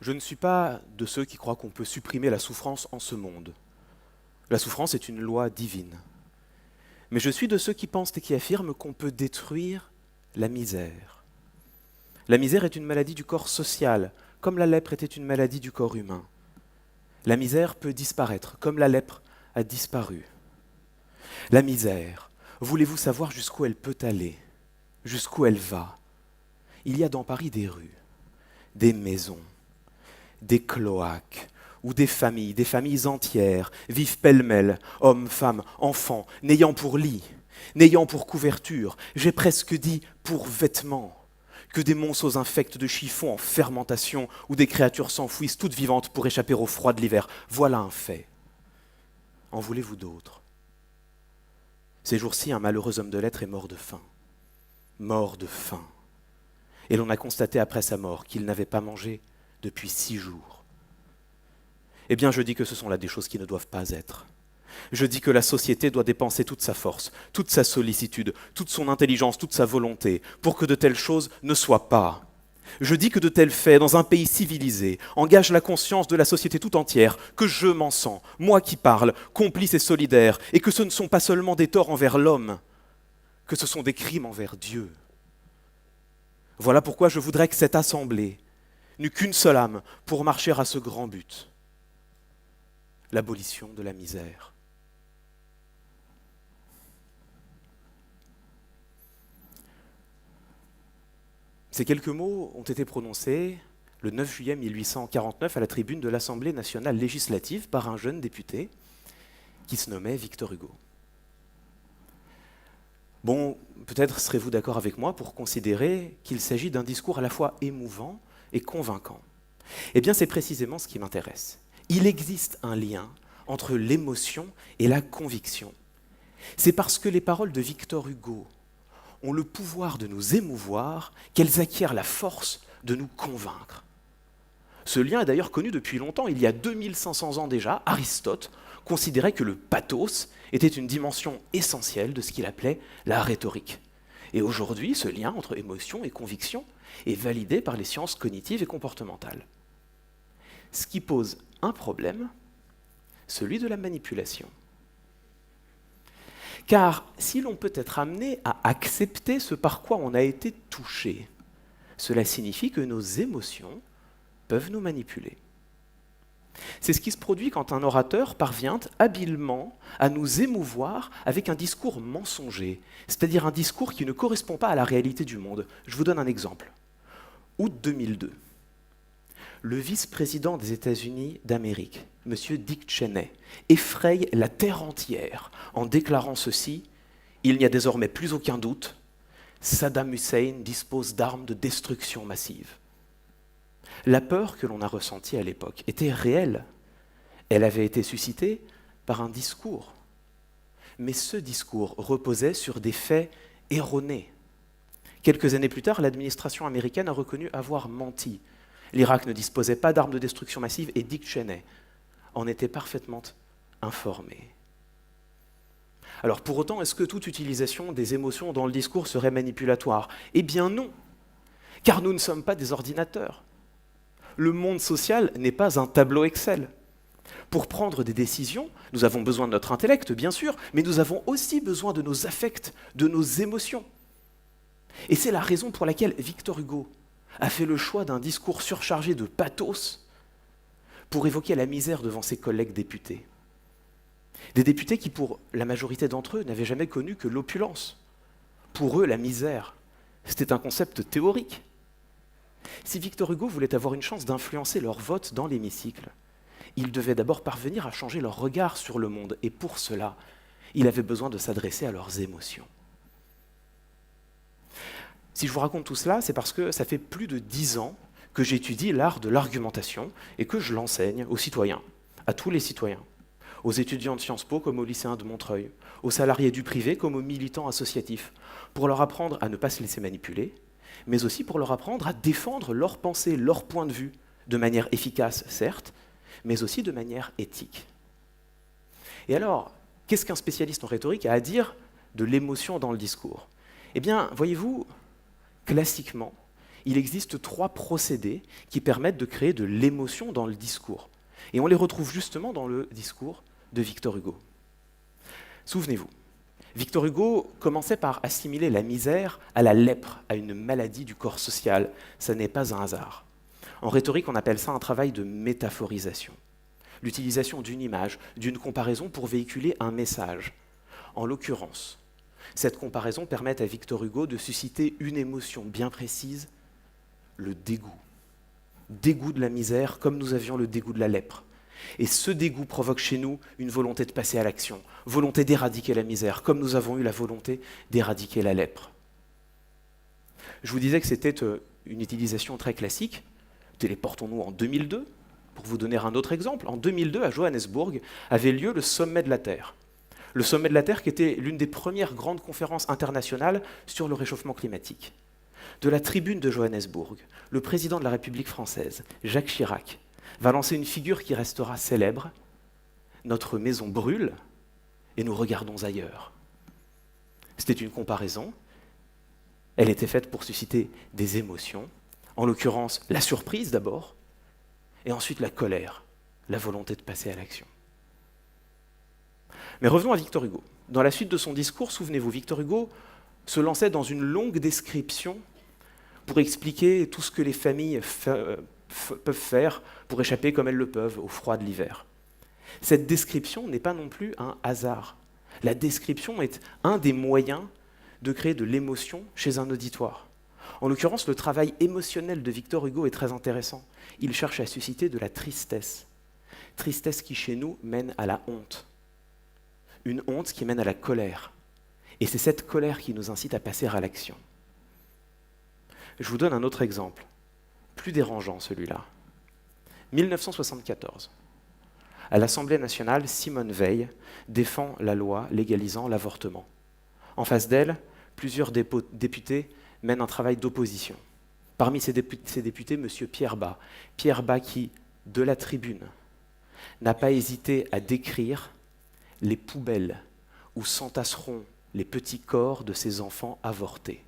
Je ne suis pas de ceux qui croient qu'on peut supprimer la souffrance en ce monde. La souffrance est une loi divine. Mais je suis de ceux qui pensent et qui affirment qu'on peut détruire la misère. La misère est une maladie du corps social, comme la lèpre était une maladie du corps humain. La misère peut disparaître, comme la lèpre a disparu. La misère, voulez-vous savoir jusqu'où elle peut aller, jusqu'où elle va? Il y a dans Paris des rues, des maisons, des cloaques, où des familles entières, vivent pêle-mêle, hommes, femmes, enfants, n'ayant pour lit, n'ayant pour couverture, j'ai presque dit pour vêtements, que des monceaux infects de chiffons en fermentation, où des créatures s'enfouissent toutes vivantes pour échapper au froid de l'hiver. Voilà un fait. En voulez-vous d'autres? Ces jours-ci, un malheureux homme de lettres est mort de faim. Mort de faim. Et l'on a constaté après sa mort qu'il n'avait pas mangé depuis 6 jours. Eh bien, je dis que ce sont là des choses qui ne doivent pas être. Je dis que la société doit dépenser toute sa force, toute sa sollicitude, toute son intelligence, toute sa volonté, pour que de telles choses ne soient pas. Je dis que de tels faits, dans un pays civilisé, engagent la conscience de la société tout entière, que je m'en sens, moi qui parle, complice et solidaire, et que ce ne sont pas seulement des torts envers l'homme, que ce sont des crimes envers Dieu. Voilà pourquoi je voudrais que cette assemblée n'eût qu'une seule âme pour marcher à ce grand but, l'abolition de la misère. Ces quelques mots ont été prononcés le 9 juillet 1849 à la tribune de l'Assemblée nationale législative par un jeune député qui se nommait Victor Hugo. Bon, peut-être serez-vous d'accord avec moi pour considérer qu'il s'agit d'un discours à la fois émouvant et convaincant. Eh bien, c'est précisément ce qui m'intéresse. Il existe un lien entre l'émotion et la conviction. C'est parce que les paroles de Victor Hugo ont le pouvoir de nous émouvoir qu'elles acquièrent la force de nous convaincre. Ce lien est d'ailleurs connu depuis longtemps. Il y a 2500 ans déjà, Aristote considérait que le pathos était une dimension essentielle de ce qu'il appelait la rhétorique. Et aujourd'hui, ce lien entre émotion et conviction est validé par les sciences cognitives et comportementales. Ce qui pose un problème, celui de la manipulation. Car si l'on peut être amené à accepter ce par quoi on a été touché, cela signifie que nos émotions peuvent nous manipuler. C'est ce qui se produit quand un orateur parvient habilement à nous émouvoir avec un discours mensonger, c'est-à-dire un discours qui ne correspond pas à la réalité du monde. Je vous donne un exemple. Août 2002, le vice-président des États-Unis d'Amérique, M. Dick Cheney, effraie la terre entière en déclarant ceci: « Il n'y a désormais plus aucun doute, Saddam Hussein dispose d'armes de destruction massive. » La peur que l'on a ressentie à l'époque était réelle. Elle avait été suscitée par un discours. Mais ce discours reposait sur des faits erronés. Quelques années plus tard, l'administration américaine a reconnu avoir menti. L'Irak ne disposait pas d'armes de destruction massive et Dick Cheney en était parfaitement informé. Alors pour autant, est-ce que toute utilisation des émotions dans le discours serait manipulatoire? Eh bien non, car nous ne sommes pas des ordinateurs. Le monde social n'est pas un tableau Excel. Pour prendre des décisions, nous avons besoin de notre intellect, bien sûr, mais nous avons aussi besoin de nos affects, de nos émotions. Et c'est la raison pour laquelle Victor Hugo a fait le choix d'un discours surchargé de pathos pour évoquer la misère devant ses collègues députés. Des députés qui, pour la majorité d'entre eux, n'avaient jamais connu que l'opulence. Pour eux, la misère, c'était un concept théorique. Si Victor Hugo voulait avoir une chance d'influencer leur vote dans l'hémicycle, il devait d'abord parvenir à changer leur regard sur le monde, et pour cela, il avait besoin de s'adresser à leurs émotions. Si je vous raconte tout cela, c'est parce que ça fait plus de 10 ans que j'étudie l'art de l'argumentation et que je l'enseigne aux citoyens, à tous les citoyens, aux étudiants de Sciences Po comme aux lycéens de Montreuil, aux salariés du privé comme aux militants associatifs, pour leur apprendre à ne pas se laisser manipuler, mais aussi pour leur apprendre à défendre leurs pensées, leur point de vue, de manière efficace, certes, mais aussi de manière éthique. Et alors, qu'est-ce qu'un spécialiste en rhétorique a à dire de l'émotion dans le discours? Eh bien, voyez-vous, classiquement, il existe 3 procédés qui permettent de créer de l'émotion dans le discours. Et on les retrouve justement dans le discours de Victor Hugo. Souvenez-vous, Victor Hugo commençait par assimiler la misère à la lèpre, à une maladie du corps social. Ça n'est pas un hasard. En rhétorique, on appelle ça un travail de métaphorisation. L'utilisation d'une image, d'une comparaison pour véhiculer un message. En l'occurrence, cette comparaison permet à Victor Hugo de susciter une émotion bien précise, le dégoût. Dégoût de la misère, comme nous avions le dégoût de la lèpre. Et ce dégoût provoque chez nous une volonté de passer à l'action, volonté d'éradiquer la misère, comme nous avons eu la volonté d'éradiquer la lèpre. Je vous disais que c'était une utilisation très classique. Téléportons-nous en 2002, pour vous donner un autre exemple. En 2002, à Johannesburg, avait lieu le Sommet de la Terre. Le Sommet de la Terre qui était l'une des premières grandes conférences internationales sur le réchauffement climatique. De la tribune de Johannesburg, le président de la République française, Jacques Chirac, va lancer une figure qui restera célèbre. Notre maison brûle et nous regardons ailleurs. C'était une comparaison. Elle était faite pour susciter des émotions, en l'occurrence la surprise d'abord, et ensuite la colère, la volonté de passer à l'action. Mais revenons à Victor Hugo. Dans la suite de son discours, souvenez-vous, Victor Hugo se lançait dans une longue description pour expliquer tout ce que les familles peuvent faire pour échapper comme elles le peuvent au froid de l'hiver. Cette description n'est pas non plus un hasard. La description est un des moyens de créer de l'émotion chez un auditoire. En l'occurrence, le travail émotionnel de Victor Hugo est très intéressant. Il cherche à susciter de la tristesse. Tristesse qui, chez nous, mène à la honte. Une honte qui mène à la colère. Et c'est cette colère qui nous incite à passer à l'action. Je vous donne un autre exemple, plus dérangeant celui-là. 1974. À l'Assemblée nationale, Simone Veil défend la loi légalisant l'avortement. En face d'elle, plusieurs députés mènent un travail d'opposition. Parmi ces députés, M. Pierre Bas. Pierre Bas qui, de la tribune, n'a pas hésité à décrire les poubelles où s'entasseront les petits corps de ces enfants avortés.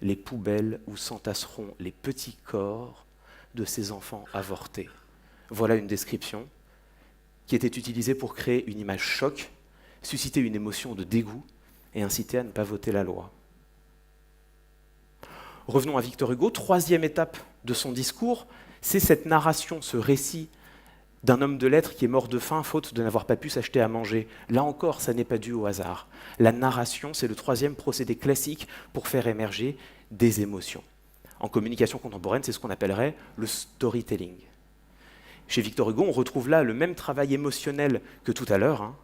Les poubelles où s'entasseront les petits corps de ces enfants avortés. Voilà une description qui était utilisée pour créer une image choc, susciter une émotion de dégoût et inciter à ne pas voter la loi. Revenons à Victor Hugo. Troisième étape de son discours, c'est cette narration, ce récit d'un homme de lettres qui est mort de faim faute de n'avoir pas pu s'acheter à manger. Là encore, ça n'est pas dû au hasard. La narration, c'est le troisième procédé classique pour faire émerger des émotions. En communication contemporaine, c'est ce qu'on appellerait le storytelling. Chez Victor Hugo, on retrouve là le même travail émotionnel que tout à l'heure.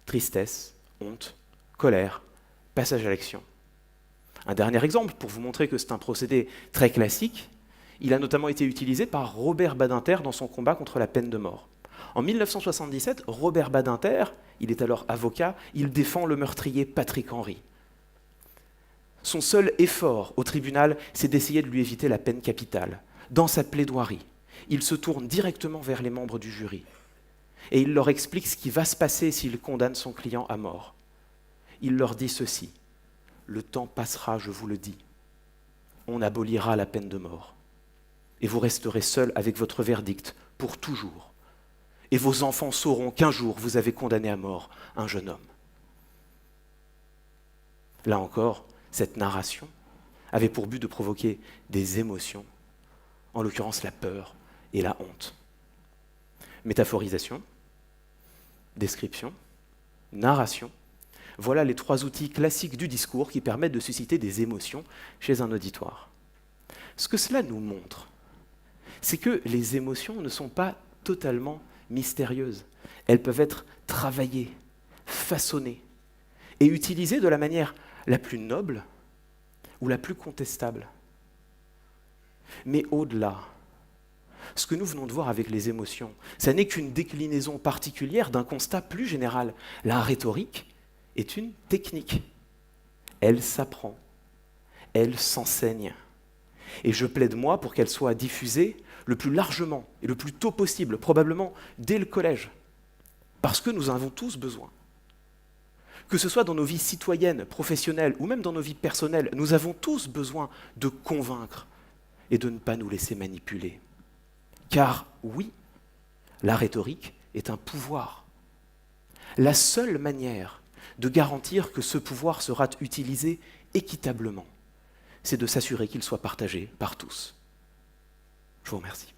Tristesse, honte, colère, passage à l'action. Un dernier exemple, pour vous montrer que c'est un procédé très classique, il a notamment été utilisé par Robert Badinter dans son combat contre la peine de mort. En 1977, Robert Badinter, il est alors avocat, il défend le meurtrier Patrick Henry. Son seul effort au tribunal, c'est d'essayer de lui éviter la peine capitale. Dans sa plaidoirie, il se tourne directement vers les membres du jury et il leur explique ce qui va se passer s'il condamne son client à mort. Il leur dit ceci: « Le temps passera, je vous le dis. On abolira la peine de mort. Et vous resterez seul avec votre verdict pour toujours. Et vos enfants sauront qu'un jour vous avez condamné à mort un jeune homme. » Là encore, cette narration avait pour but de provoquer des émotions, en l'occurrence la peur et la honte. Métaphorisation, description, narration, voilà les 3 outils classiques du discours qui permettent de susciter des émotions chez un auditoire. Ce que cela nous montre, c'est que les émotions ne sont pas totalement mystérieuses. Elles peuvent être travaillées, façonnées et utilisées de la manière la plus noble ou la plus contestable. Mais au-delà, ce que nous venons de voir avec les émotions, ça n'est qu'une déclinaison particulière d'un constat plus général. La rhétorique est une technique. Elle s'apprend, elle s'enseigne. Et je plaide, moi, pour qu'elle soit diffusée le plus largement et le plus tôt possible, probablement dès le collège, parce que nous en avons tous besoin. Que ce soit dans nos vies citoyennes, professionnelles ou même dans nos vies personnelles, nous avons tous besoin de convaincre et de ne pas nous laisser manipuler. Car oui, la rhétorique est un pouvoir. La seule manière de garantir que ce pouvoir sera utilisé équitablement, c'est de s'assurer qu'il soit partagé par tous. Je vous remercie.